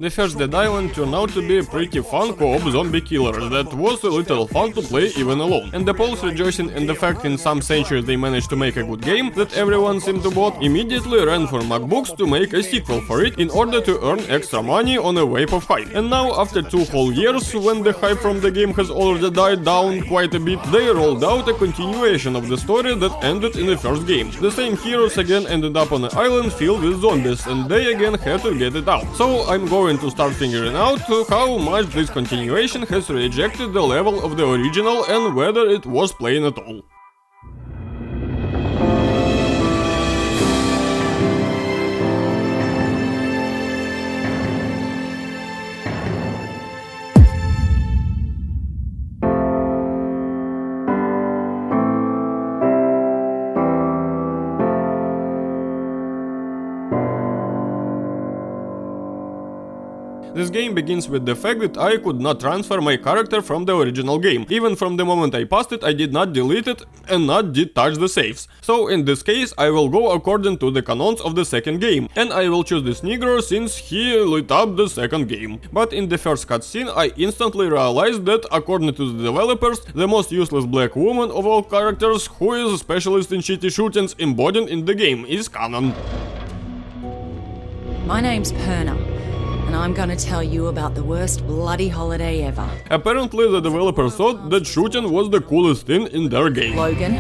The first Dead Island turned out to be a pretty fun co-op zombie killer that was a little fun to play even alone. And the polls rejoicing in the fact in some centuries they managed to make a good game that everyone seemed to bought immediately ran for MacBooks to make a sequel for it in order to earn extra money on a wave of hype. And now, after 2 whole years, when the hype from the game has already died down quite a bit, they rolled out a continuation of the story that ended in the first game. The same heroes again ended up on an island filled with zombies, and they again had to get it out. So I'm going to start figuring out how much this continuation has rejected the level of the original and whether it was playing at all. This game begins with the fact that I could not transfer my character from the original game. Even from the moment I passed it, I did not delete it and not did touch the saves. So in this case, I will go according to the canons of the second game, and I will choose this Negro since he lit up the second game. But in the first cutscene, I instantly realized that, according to the developers, the most useless black woman of all characters, who is a specialist in shitty shootings embodied in the game, is canon. My name's Perna, and I'm gonna tell you about the worst bloody holiday ever. Apparently the developers thought that shooting was the coolest thing in their game. Logan,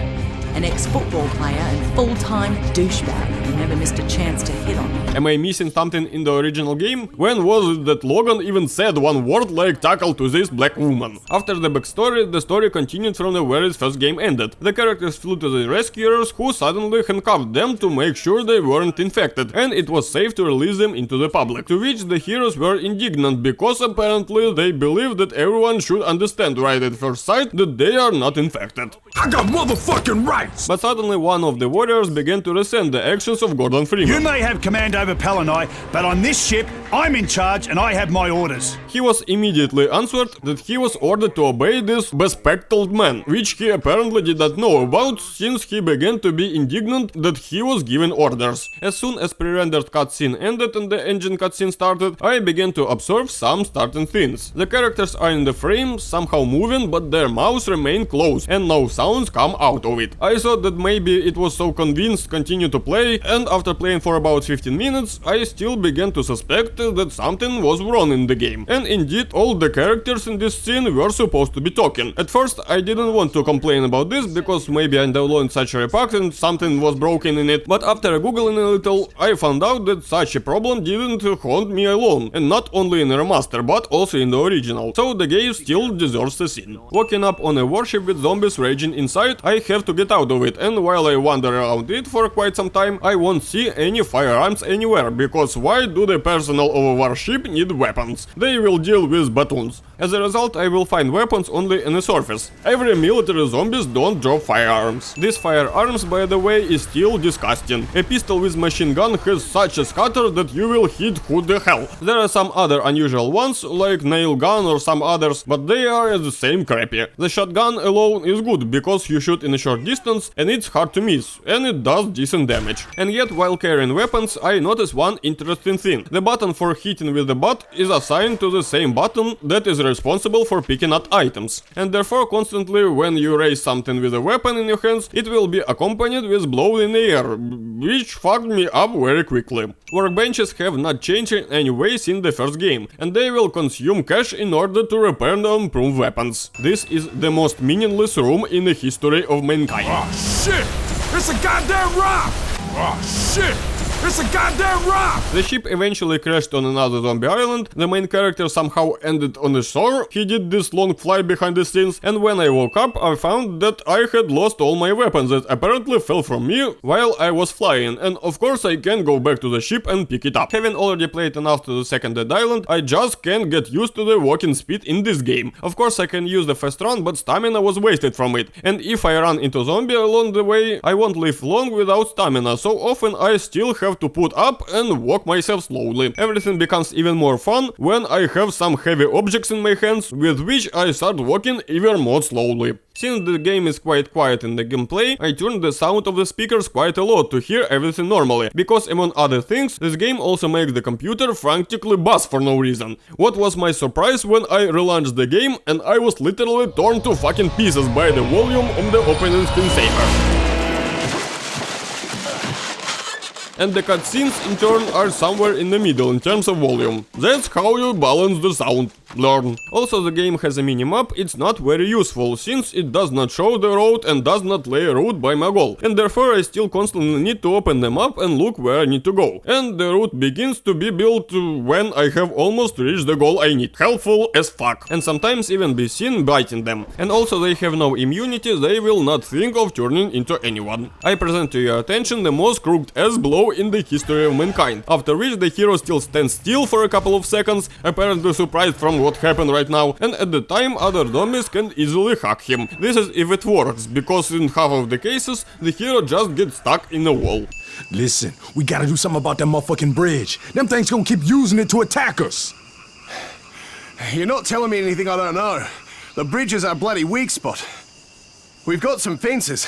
an ex-football player and full-time douchebag who never missed a chance to hit on me. Am I missing something in the original game? When was it that Logan even said one word like tackle to this black woman? After the backstory, the story continued from where its first game ended. The characters flew to the rescuers, who suddenly handcuffed them to make sure they weren't infected, and it was safe to release them into the public. To which the heroes were indignant, because apparently they believe that everyone should understand right at first sight that they are not infected. I got motherfucking rights! But suddenly one of the warriors began to resent the actions of Gordon Freeman. You may have command over Palanai, but on this ship, I'm in charge and I have my orders. He was immediately answered that he was ordered to obey this bespectacled man, which he apparently did not know about, since he began to be indignant that he was given orders. As soon as pre-rendered cutscene ended and the engine cutscene started, I began to observe some starting things. The characters are in the frame, somehow moving, but their mouths remain closed and no sounds come out of it. I thought that maybe it was so convinced continue to play, and after playing for about 15 minutes, I still began to suspect that something was wrong in the game. And indeed, all the characters in this scene were supposed to be talking. At first, I didn't want to complain about this, because maybe I downloaded such a repack and something was broken in it, but after googling a little, I found out that such a problem didn't haunt me alone, and not only in the remaster, but also in the original. So the game still deserves a scene. Walking up on a warship with zombies raging inside, I have to get out of it, and while I wander around it for quite some time, I won't see any firearms anywhere, because why do the personnel of a warship need weapons? They will deal with batons. As a result, I will find weapons only on the surface. Every military zombies don't drop firearms. This firearms, by the way, is still disgusting. A pistol with machine gun has such a scatter that you will hit who the hell. There are some other unusual ones, like nail gun or some others, but they are the same crappy. The shotgun alone is good, because you shoot in a short distance and it's hard to miss, and it does decent damage. And yet, while carrying weapons, I noticed one interesting thing. The button for hitting with the butt is assigned to the same button that is responsible for picking up items. And therefore, constantly when you raise something with a weapon in your hands, it will be accompanied with blow in the air, which fucked me up very quickly. Workbenches have not changed in any way since the first game, and they will consume cash in order to repair and improve weapons. This is the most meaningless room in the history of mankind. Oh shit! It's a goddamn rock! Oh shit! It's a goddamn rock! The ship eventually crashed on another zombie island, the main character somehow ended on the shore, he did this long fly behind the scenes, and when I woke up I found that I had lost all my weapons that apparently fell from me while I was flying, and of course I can't go back to the ship and pick it up. Having already played enough to the second Dead Island, I just can't get used to the walking speed in this game. Of course I can use the fast run, but stamina was wasted from it, and if I run into zombie along the way, I won't live long without stamina, so often I still have have to put up and walk myself slowly. Everything becomes even more fun when I have some heavy objects in my hands with which I start walking even more slowly. Since the game is quite quiet in the gameplay, I turned the sound of the speakers quite a lot to hear everything normally, because among other things, this game also makes the computer frantically buzz for no reason. What was my surprise when I relaunched the game and I was literally torn to fucking pieces by the volume of the opening screensaver. And the cutscenes in turn are somewhere in the middle in terms of volume. That's how you balance the sound. Learn. Also, the game has a minimap. It's not very useful, since it does not show the road and does not lay a route by my goal, and therefore I still constantly need to open the map and look where I need to go. And the route begins to be built when I have almost reached the goal I need. Helpful as fuck. And sometimes even be seen biting them. And also they have no immunity, they will not think of turning into anyone. I present to your attention the most crooked ass blow in the history of mankind, after which the hero still stands still for a couple of seconds, apparently surprised from what happened right now, and at the time other zombies can easily hack him. This is if it works, because in half of the cases the hero just gets stuck in a wall. Listen, we gotta do something about that motherfucking bridge. Them things gonna keep using it to attack us. You're not telling me anything I don't know. The bridge is our bloody weak spot. We've got some fences.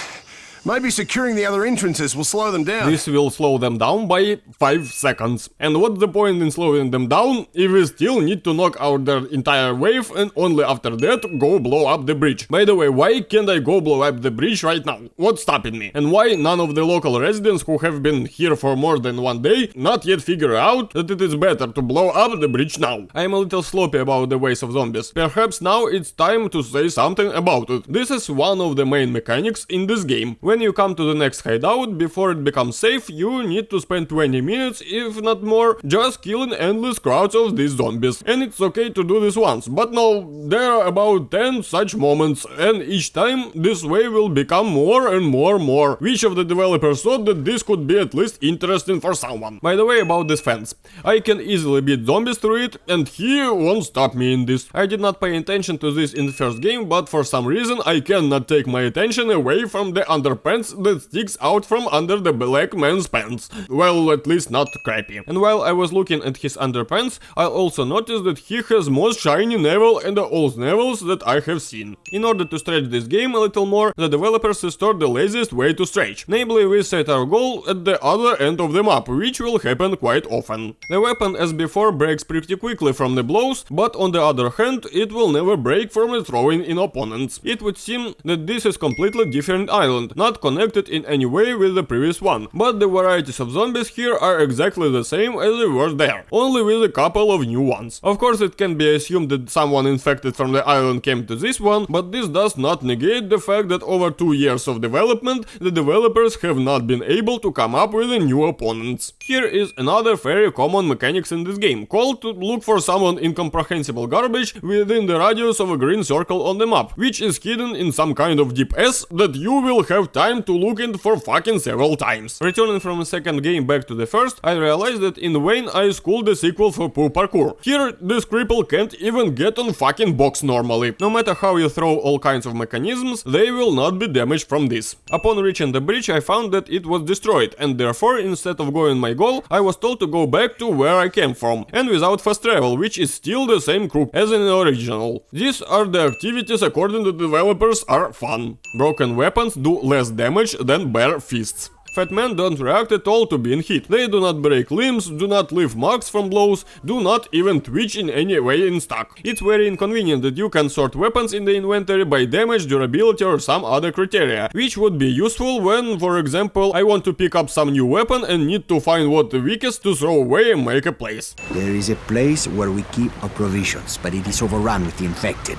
Maybe securing the other entrances will slow them down. This will slow them down by 5 seconds. And what's the point in slowing them down if we still need to knock out their entire wave and only after that go blow up the bridge? By the way, why can't I go blow up the bridge right now? What's stopping me? And why none of the local residents who have been here for more than 1 day not yet figure out that it is better to blow up the bridge now? I am a little sloppy about the ways of zombies. Perhaps now it's time to say something about it. This is one of the main mechanics in this game. When you come to the next hideout, before it becomes safe, you need to spend 20 minutes, if not more, just killing endless crowds of these zombies. And it's okay to do this once, but no, there are about 10 such moments, and each time this way will become more and more. Which of the developers thought that this could be at least interesting for someone? By the way, about this fence. I can easily beat zombies through it, and he won't stop me in this. I did not pay attention to this in the first game, but for some reason I cannot take my attention away from the underpants that sticks out from under the black man's pants. Well, at least not crappy. And while I was looking at his underpants, I also noticed that he has most shiny navel and all navels that I have seen. In order to stretch this game a little more, the developers restored the laziest way to stretch. Namely, we set our goal at the other end of the map, which will happen quite often. The weapon, as before, breaks pretty quickly from the blows, but on the other hand, it will never break from the throwing in opponents. It would seem that this is completely different island, not connected in any way with the previous one, but the varieties of zombies here are exactly the same as they were there, only with a couple of new ones. Of course, it can be assumed that someone infected from the island came to this one, but this does not negate the fact that over 2 years of development, the developers have not been able to come up with new opponents. Here is another very common mechanics in this game, called to look for someone incomprehensible garbage within the radius of a green circle on the map, which is hidden in some kind of deep S that you will have time to look in for fucking several times. Returning from the second game back to the first, I realized that in vain I schooled the sequel for poor parkour. Here, this cripple can't even get on fucking box normally. No matter how you throw all kinds of mechanisms, they will not be damaged from this. Upon reaching the bridge, I found that it was destroyed, and therefore, instead of going my goal, I was told to go back to where I came from, and without fast travel, which is still the same crook as in the original. These are the activities according to the developers are fun. Broken weapons do less damage than bare fists. Fat men don't react at all to being hit. They do not break limbs, do not leave marks from blows, do not even twitch in any way in stock. It's very inconvenient that you can sort weapons in the inventory by damage, durability or some other criteria, which would be useful when, for example, I want to pick up some new weapon and need to find what the weakest to throw away and make a place. There is a place where we keep our provisions, but it is overrun with the infected.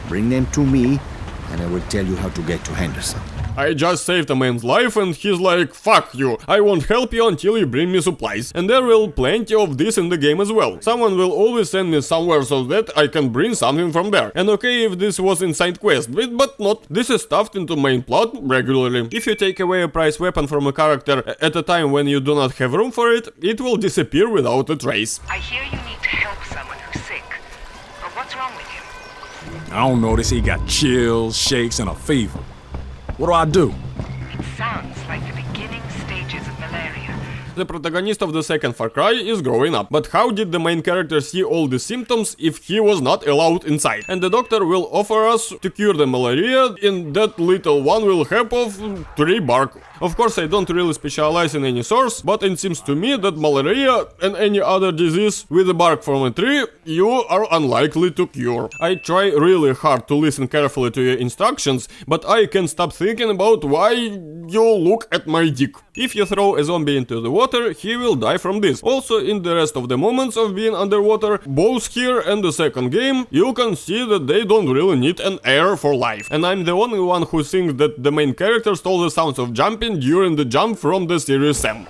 Bring them to me, and I will tell you how to get to Henderson. I just saved a man's life and he's like, fuck you, I won't help you until you bring me supplies. And there will plenty of this in the game as well. Someone will always send me somewhere so that I can bring something from there. And okay if this was in side quest, but not. This is stuffed into main plot regularly. If you take away a prize weapon from a character at a time when you do not have room for it, it will disappear without a trace. I hear you need to help someone who's sick. But what's wrong with him? I don't know, they say he got chills, shakes, and a fever. What do I do? It sounds like the beginning stages of malaria. The protagonist of the second Far Cry is growing up. But how did the main character see all the symptoms if he was not allowed inside? And the doctor will offer us to cure the malaria, and that little one will have of 3 bark. Of course, I don't really specialize in any source, but it seems to me that malaria and any other disease with a bark from a tree you are unlikely to cure. I try really hard to listen carefully to your instructions, but I can't stop thinking about why you look at my dick. If you throw a zombie into the water, he will die from this. Also, in the rest of the moments of being underwater, both here and the second game, you can see that they don't really need an air for life. And I'm the only one who thinks that the main character stole the sounds of jumping during the jump from the Serious Sam.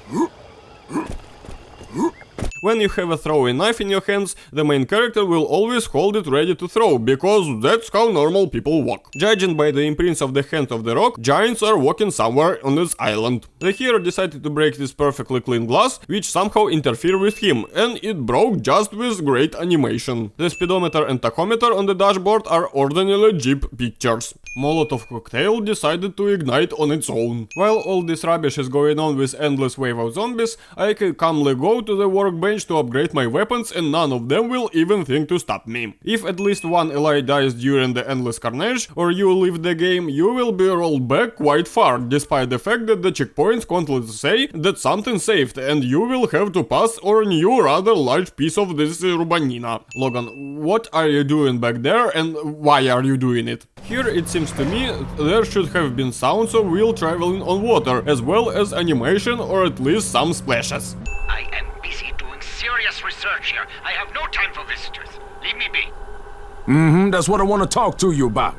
When you have a throwing knife in your hands, the main character will always hold it ready to throw, because that's how normal people walk. Judging by the imprints of the hand of the rock, giants are walking somewhere on this island. The hero decided to break this perfectly clean glass, which somehow interfered with him, and it broke just with great animation. The speedometer and tachometer on the dashboard are ordinary Jeep pictures. Molotov cocktail decided to ignite on its own. While all this rubbish is going on with endless wave of zombies, I can calmly go to the workbench to upgrade my weapons, and none of them will even think to stop me. If at least one ally dies during the endless carnage, or you leave the game, you will be rolled back quite far, despite the fact that the checkpoints constantly say that something saved, and you will have to pass or a new rather large piece of this rubanina. Logan, what are you doing back there, and why are you doing it? Here it seems to me there should have been sounds of wheel traveling on water, as well as animation or at least some splashes. I am busy doing serious research here. I have no time for visitors. Leave me be. That's what I want to talk to you about.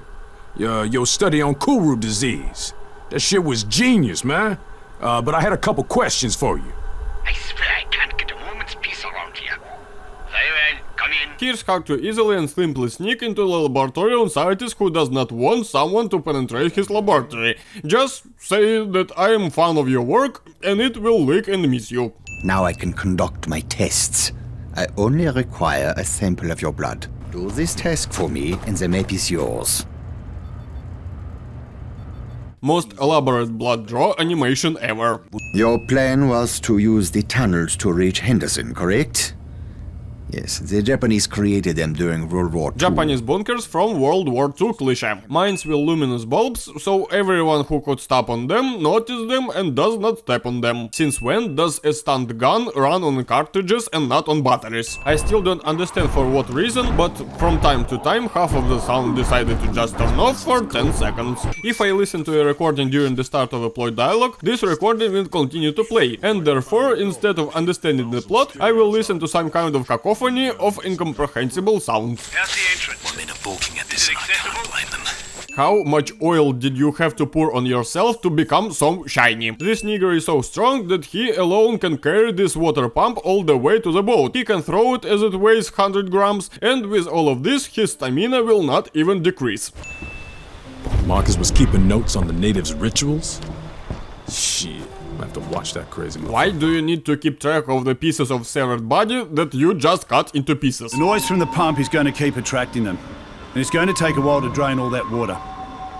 Your study on Kuru disease. That shit was genius, man. But I had a couple questions for you. I swear I can't get a moment's peace around here. Very well, come in. Here's how to easily and simply sneak into the laboratory on scientist who does not want someone to penetrate his laboratory. Just say that I am fan of your work, and it will leak and miss you. Now I can conduct my tests. I only require a sample of your blood. Do this task for me, and the map is yours. Most elaborate blood draw animation ever. Your plan was to use the tunnels to reach Henderson, correct? Yes, the Japanese created them during World War II. Japanese bunkers from World War II cliché. Mines with luminous bulbs, so everyone who could stop on them notices them and does not step on them. Since when does a stunned gun run on cartridges and not on batteries? I still don't understand for what reason, but from time to time half of the sound decided to just turn off for 10 seconds. If I listen to a recording during the start of a plot dialogue, this recording will continue to play, and therefore, instead of understanding the plot, I will listen to some kind of cacophony of incomprehensible sounds. There's the entrance. Men are balking at this, and I can't blame them. How much oil did you have to pour on yourself to become so shiny? This nigger is so strong that he alone can carry this water pump all the way to the boat. He can throw it as it weighs 100 grams, and with all of this, his stamina will not even decrease. Marcus was keeping notes on the natives' rituals? Shit, I have to watch that crazy motherfucker. Why do you need to keep track of the pieces of severed body that you just cut into pieces? The noise from the pump is going to keep attracting them. And it's going to take a while to drain all that water.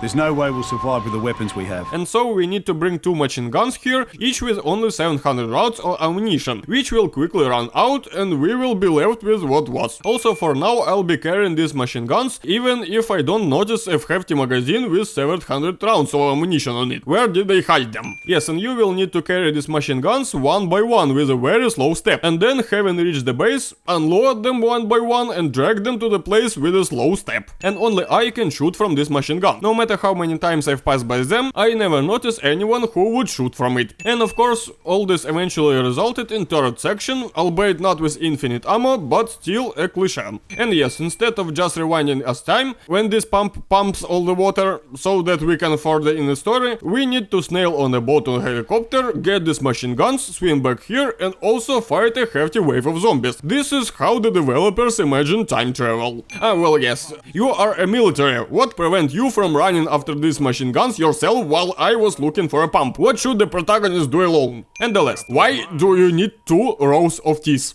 There's no way we'll survive with the weapons we have. And so we need to bring 2 machine guns here, each with only 700 rounds of ammunition, which will quickly run out, and we will be left with what was. Also, for now I'll be carrying these machine guns, even if I don't notice a hefty magazine with 700 rounds of ammunition on it. Where did they hide them? Yes, and you will need to carry these machine guns one by one with a very slow step, and then, having reached the base, unload them one by one and drag them to the place with a slow step. And only I can shoot from this machine gun. No matter how many times I've passed by them, I never noticed anyone who would shoot from it. And of course, all this eventually resulted in third section, albeit not with infinite ammo, but still a cliché. And yes, instead of just rewinding us time, when this pump pumps all the water so that we can further in the story, we need to snail on a boat or helicopter, get these machine guns, swim back here, and also fight a hefty wave of zombies. This is how the developers imagine time travel. Well yes, you are a military. What prevents you from running after these machine guns yourself while I was looking for a pump? What should the protagonist do alone? And the last, why do you need 2 rows of teeth?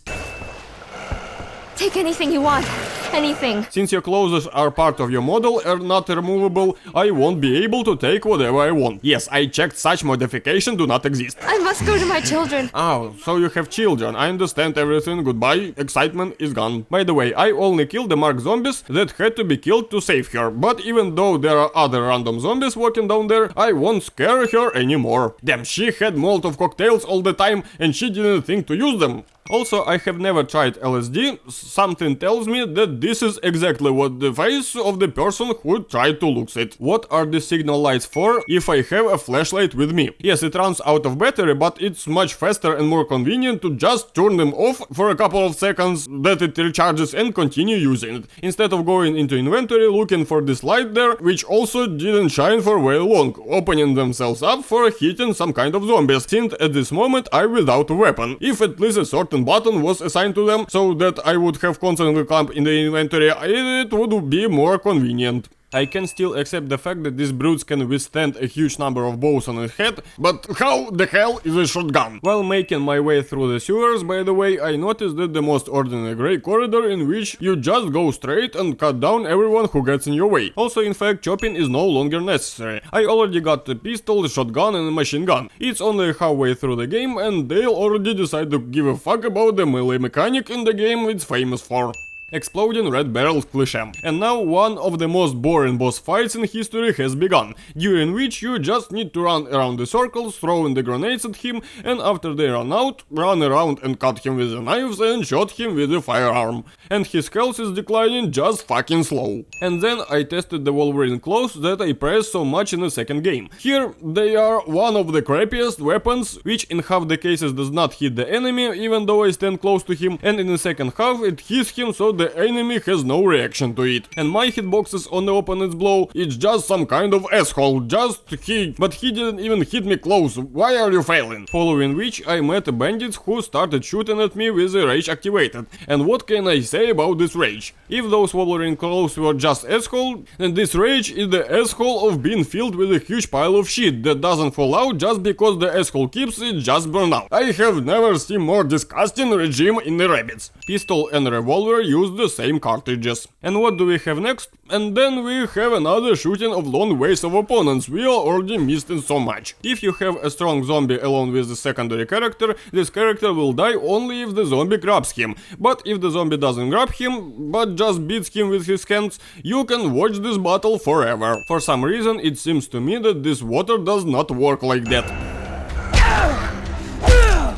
Take anything you want, anything. Since your clothes are part of your model and not removable, I won't be able to take whatever I want. Yes, I checked, such modification do not exist. I must go to my children. Oh, so you have children. I understand everything. Goodbye. Excitement is gone. By the way, I only killed the marked zombies that had to be killed to save her. But even though there are other random zombies walking down there, I won't scare her anymore. Damn, she had Molotov cocktails all the time and she didn't think to use them. Also, I have never tried LSD. Something tells me that this is exactly what the face of the person who tried to lose it. What are the signal lights for if I have a flashlight with me? Yes, it runs out of battery, but it's much faster and more convenient to just turn them off for a couple of seconds that it recharges and continue using it. Instead of going into inventory looking for this light there, which also didn't shine for very long, opening themselves up for hitting some kind of zombies, since at this moment I'm without a weapon. If at least a certain button was assigned to them so that I would have constantly clamp in the inventory, it would be more convenient. I can still accept the fact that these brutes can withstand a huge number of blows on its head, but how the hell is a shotgun? While making my way through the sewers, by the way, I noticed that the most ordinary grey corridor in which you just go straight and cut down everyone who gets in your way. Also, in fact, chopping is no longer necessary. I already got a pistol, a shotgun and a machine gun. It's only halfway through the game and they'll already decide to give a fuck about the melee mechanic in the game it's famous for. Exploding red barrels cliché. And now one of the most boring boss fights in history has begun, during which you just need to run around the circles, throwing the grenades at him, and after they run out, run around and cut him with the knives and shot him with a firearm. And his health is declining just fucking slow. And then I tested the Wolverine claws that I praised so much in the second game. Here they are one of the crappiest weapons, which in half the cases does not hit the enemy even though I stand close to him, and in the second half it hits him so the enemy has no reaction to it. And my hitboxes on the opponent's blow, it's just some kind of asshole, but he didn't even hit me close, why are you failing? Following which I met bandits who started shooting at me with the rage activated. And what can I say about this rage? If those Wolverine claws were just asshole, then this rage is the asshole of being filled with a huge pile of shit that doesn't fall out just because the asshole keeps it just burn out. I have never seen more disgusting regime in the rabbits. Pistol and revolver use the same cartridges. And what do we have next? And then we have another shooting of long waves of opponents. We are already missing so much. If you have a strong zombie along with the secondary character, this character will die only if the zombie grabs him. But if the zombie doesn't grab him, but just beats him with his hands, you can watch this battle forever. For some reason, it seems to me that this water does not work like that.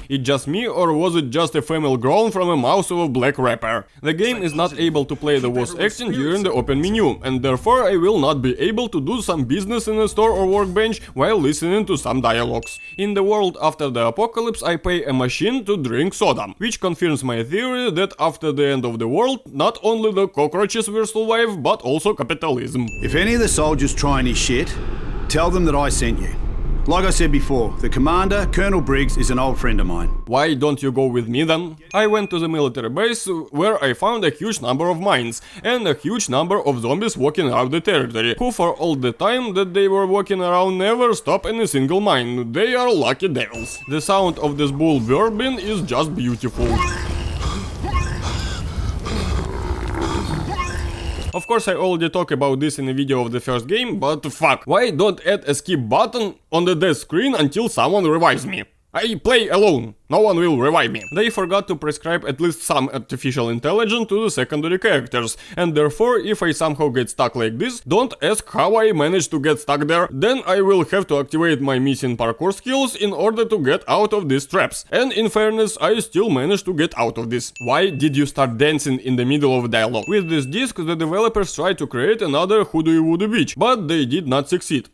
It just me, or was it just a female groan from a mouth of a black rapper? The game is not able to play the voice acting during the open menu, and therefore I will not be able to do some business in a store or workbench while listening to some dialogues. In the world after the apocalypse I pay a machine to drink soda, which confirms my theory that after the end of the world, not only the cockroaches will survive, but also capitalism. If any of the soldiers try any shit, tell them that I sent you. Like I said before, the commander, Colonel Briggs, is an old friend of mine. Why don't you go with me then? I went to the military base where I found a huge number of mines and a huge number of zombies walking around the territory, who for all the time that they were walking around never stop any single mine. They are lucky devils. The sound of this bull burping is just beautiful. Of course I already talked about this in a video of the first game, but fuck, why don't add a skip button on the death screen until someone revives me? I play alone, no one will revive me. They forgot to prescribe at least some artificial intelligence to the secondary characters, and therefore if I somehow get stuck like this, don't ask how I managed to get stuck there, then I will have to activate my missing parkour skills in order to get out of these traps. And in fairness, I still managed to get out of this. Why did you start dancing in the middle of dialogue? With this disc, the developers tried to create another Hoodoo Voodoo Beach, but they did not succeed.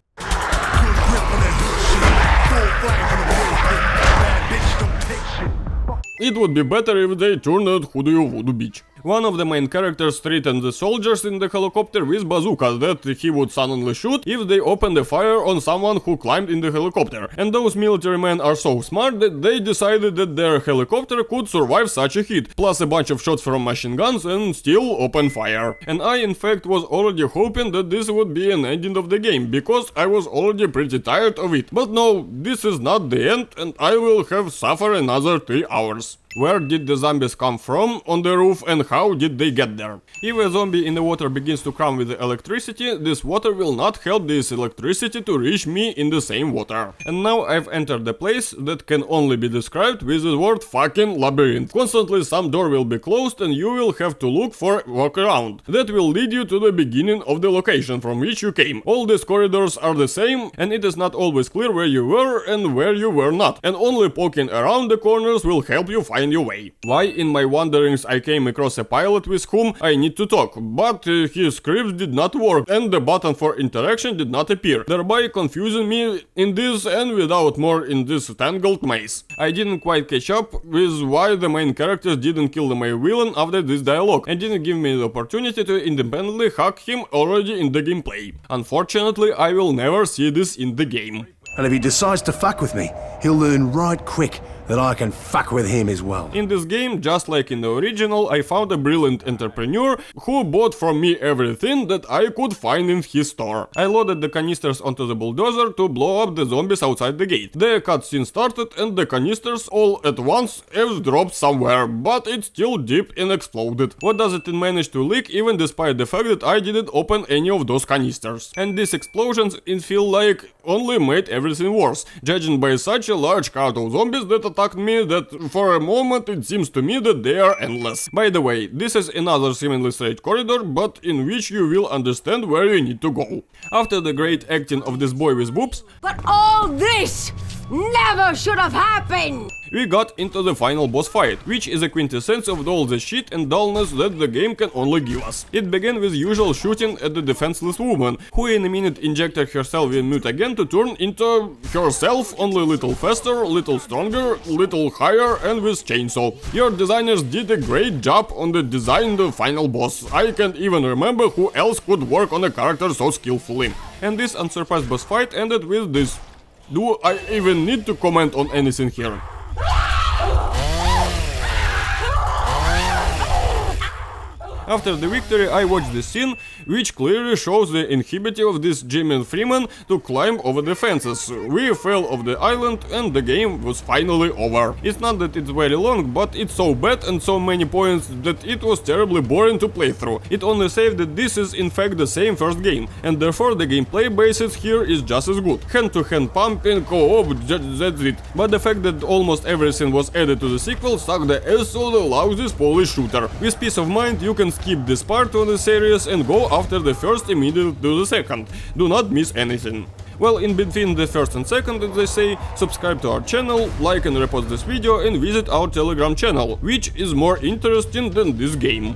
It would be better if they turned out Hoodoo Voodoo Beach. One of the main characters threatened the soldiers in the helicopter with bazookas that he would suddenly shoot if they opened a fire on someone who climbed in the helicopter. And those military men are so smart that they decided that their helicopter could survive such a hit, plus a bunch of shots from machine guns and still open fire. And I in fact was already hoping that this would be an ending of the game, because I was already pretty tired of it. But no, this is not the end and I will have suffer another 3 hours. Where did the zombies come from on the roof and how did they get there? If a zombie in the water begins to come with the electricity, this water will not help this electricity to reach me in the same water. And now I've entered the place that can only be described with the word fucking labyrinth. Constantly some door will be closed and you will have to look for a walk around. That will lead you to the beginning of the location from which you came. All these corridors are the same and it is not always clear where you were and where you were not. And only poking around the corners will help you find your way. Why in my wanderings I came across a pilot with whom I need to talk, but his scripts did not work and the button for interaction did not appear, thereby confusing me in this and without more in this tangled maze. I didn't quite catch up with why the main characters didn't kill my villain after this dialogue and didn't give me the opportunity to independently hack him already in the gameplay. Unfortunately, I will never see this in the game. And if he decides to fuck with me, he'll learn right quick that I can fuck with him as well. In this game, just like in the original, I found a brilliant entrepreneur who bought from me everything that I could find in his store. I loaded the canisters onto the bulldozer to blow up the zombies outside the gate. The cutscene started and the canisters all at once dropped somewhere, but it still dipped and exploded. What does it manage to leak even despite the fact that I didn't open any of those canisters? And these explosions, it feel like, only made everything worse, judging by such a large crowd of zombies that attacked me that for a moment it seems to me that they are endless. By the way, this is another seemingly straight corridor, but in which you will understand where you need to go. After the great acting of this boy with boobs, but all this never should have happened! We got into the final boss fight, which is a quintessence of all the shit and dullness that the game can only give us. It began with usual shooting at the defenseless woman, who in a minute injected herself with mutagen to turn into herself, only little faster, little stronger, little higher and with chainsaw. Your designers did a great job on the design of the final boss. I can't even remember who else could work on a character so skillfully. And this unsurpassed boss fight ended with this. Do I even need to comment on anything here? After the victory, I watched the scene, which clearly shows the inability of this Jimmy Freeman to climb over the fences. We fell off the island and the game was finally over. It's not that it's very long, but it's so bad and so many points that it was terribly boring to play through. It only saved that this is in fact the same first game, and therefore the gameplay basis here is just as good. Hand-to-hand pumping, co-op, that's it. But the fact that almost everything was added to the sequel sucked the ass out of this Polish shooter. With peace of mind, you can skip this part of the series and go after the first immediately to the second. Do not miss anything. Well, in between the first and second, as they say, subscribe to our channel, like and repost this video and visit our Telegram channel, which is more interesting than this game.